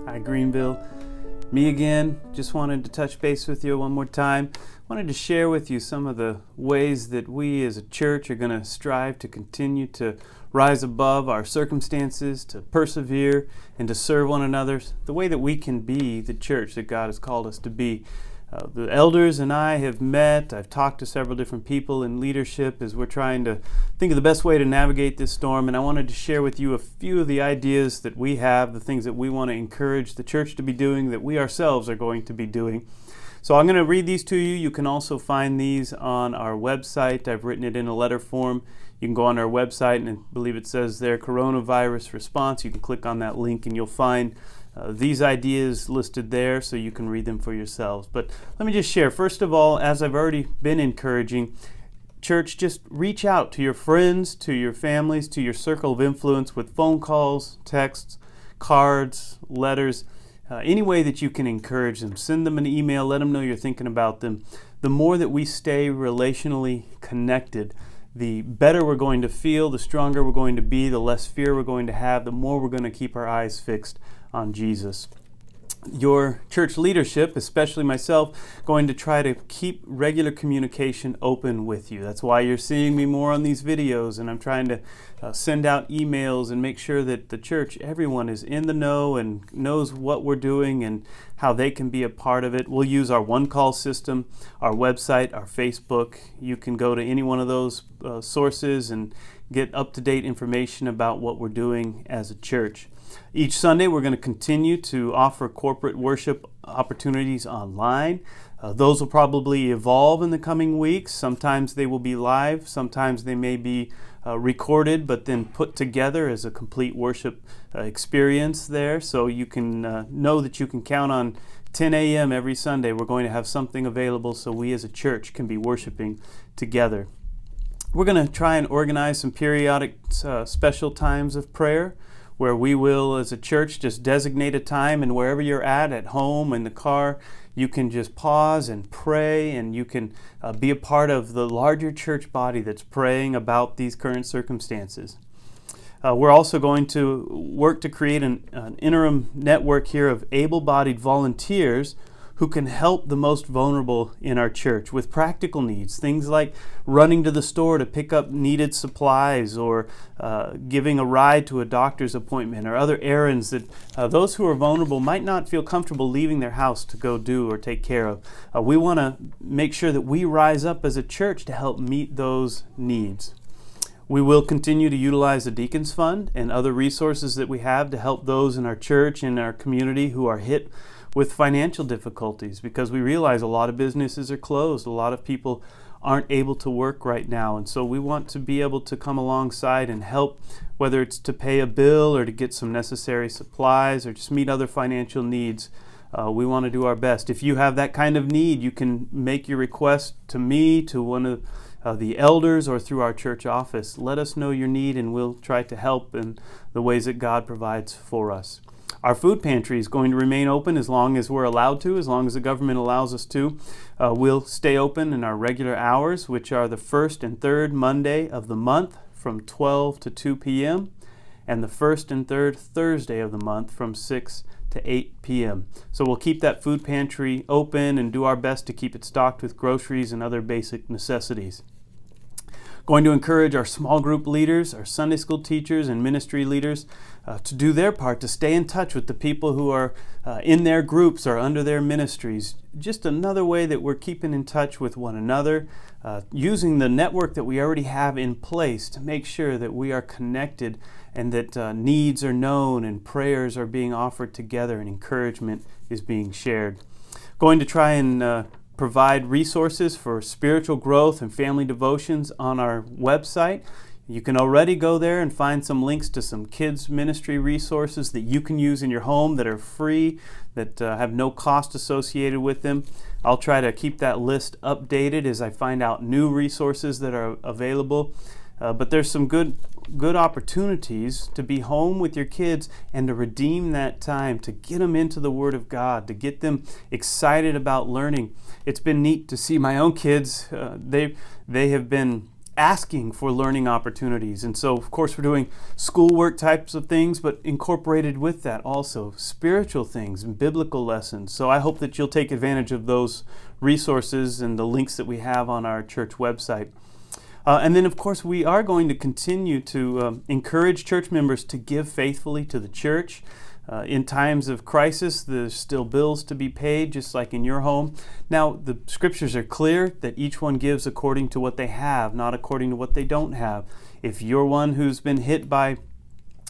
Hi, Greenville. Me again. Just wanted to touch base with you one more time. Wanted to share with you some of the ways that we as a church are going to strive to continue to rise above our circumstances, to persevere, and to serve one another the way that we can be the church that God has called us to be. The elders and I have met. I've talked to several different people in leadership as we're trying to think of the best way to navigate this storm. And I wanted to share with you a few of the ideas that we have, the things that we want to encourage the church to be doing, that we ourselves are going to be doing. So I'm going to read these to you. You can also find these on our website. I've written it in a letter form. You can go on our website and I believe it says there, Coronavirus Response. You can click on that link and you'll find these ideas listed there so you can read them for yourselves. But let me just share. First of all, as I've already been encouraging, church, just reach out to your friends, to your families, to your circle of influence with phone calls, texts, cards, letters, any way that you can encourage them. Send them an email, let them know you're thinking about them. The more that we stay relationally connected, the better we're going to feel, the stronger we're going to be, the less fear we're going to have, the more we're going to keep our eyes fixed on Jesus. Your church leadership, especially myself, going to try to keep regular communication open with you. That's why you're seeing me more on these videos, and I'm trying to send out emails and make sure that the church, everyone is in the know and knows what we're doing and how they can be a part of it. We'll use our one-call system, our website, our Facebook. You can go to any one of those sources and get up-to-date information about what we're doing as a church. Each Sunday, we're going to continue to offer corporate worship opportunities online. Those will probably evolve in the coming weeks. Sometimes they will be live. Sometimes they may be recorded, but then put together as a complete worship experience there. So you can know that you can count on 10 a.m. every Sunday. We're going to have something available so we as a church can be worshiping together. We're going to try and organize some periodic special times of prayer, where we will, as a church, just designate a time, and wherever you're at home, in the car, you can just pause and pray, and you can be a part of the larger church body that's praying about these current circumstances. We're also going to work to create an interim network here of able-bodied volunteers who can help the most vulnerable in our church with practical needs, things like running to the store to pick up needed supplies, or giving a ride to a doctor's appointment, or other errands that those who are vulnerable might not feel comfortable leaving their house to go do or take care of. We want to make sure that we rise up as a church to help meet those needs. We will continue to utilize the Deacons Fund and other resources that we have to help those in our church and our community who are hit with financial difficulties, because we realize a lot of businesses are closed. A lot of people aren't able to work right now. And so we want to be able to come alongside and help, whether it's to pay a bill or to get some necessary supplies or just meet other financial needs. We want to do our best. If you have that kind of need, you can make your request to me, to one of the elders, or through our church office. Let us know your need and we'll try to help in the ways that God provides for us. Our food pantry is going to remain open as long as we're allowed to, as long as the government allows us to. We'll stay open in our regular hours, which are the first and third Monday of the month from 12 to 2 p.m. and the first and third Thursday of the month from 6 to 8 p.m. So we'll keep that food pantry open and do our best to keep it stocked with groceries and other basic necessities. Going to encourage our small group leaders, our Sunday school teachers, and ministry leaders to do their part, to stay in touch with the people who are in their groups or under their ministries. Just another way that we're keeping in touch with one another, using the network that we already have in place to make sure that we are connected and that needs are known and prayers are being offered together and encouragement is being shared. Going to try and provide resources for spiritual growth and family devotions on our website. You can already go there and find some links to some kids ministry resources that you can use in your home that are free, that have no cost associated with them. I'll try to keep that list updated as I find out new resources that are available. But there's some good opportunities to be home with your kids and to redeem that time, to get them into the Word of God, to get them excited about learning. It's been neat to see my own kids. They have been asking for learning opportunities. And so, of course, we're doing schoolwork types of things, but incorporated with that also spiritual things and biblical lessons. So I hope that you'll take advantage of those resources and the links that we have on our church website. And then, of course, we are going to continue to encourage church members to give faithfully to the church. In times of crisis, there's still bills to be paid, just like in your home. Now, the scriptures are clear that each one gives according to what they have, not according to what they don't have. If you're one who's been hit by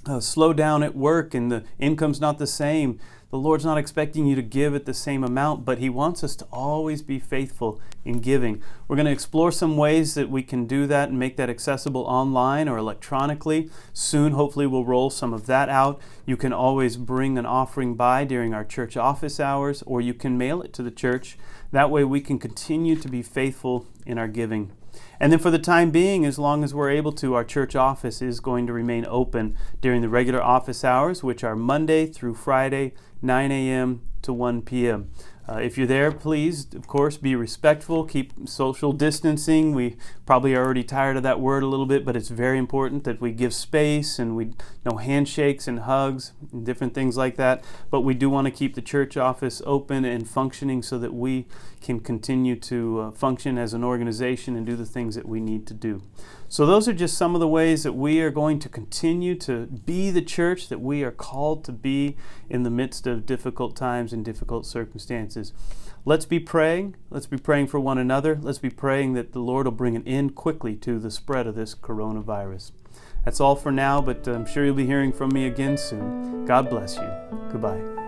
a slowdown at work and the income's not the same, the Lord's not expecting you to give at the same amount, but He wants us to always be faithful in giving. We're going to explore some ways that we can do that and make that accessible online or electronically. Soon, hopefully, we'll roll some of that out. You can always bring an offering by during our church office hours, or you can mail it to the church. That way we can continue to be faithful in our giving. And then for the time being, as long as we're able to, our church office is going to remain open during the regular office hours, which are Monday through Friday, 9 a.m. to 1 p.m. If you're there, please, of course, be respectful, keep social distancing. We probably are already tired of that word a little bit, but it's very important that we give space and we no handshakes and hugs and different things like that. But we do want to keep the church office open and functioning so that we can continue to function as an organization and do the things that we need to do. So those are just some of the ways that we are going to continue to be the church that we are called to be in the midst of difficult times and difficult circumstances. Let's be praying. Let's be praying for one another. Let's be praying that the Lord will bring an end quickly to the spread of this coronavirus. That's all for now, but I'm sure you'll be hearing from me again soon. God bless you. Goodbye.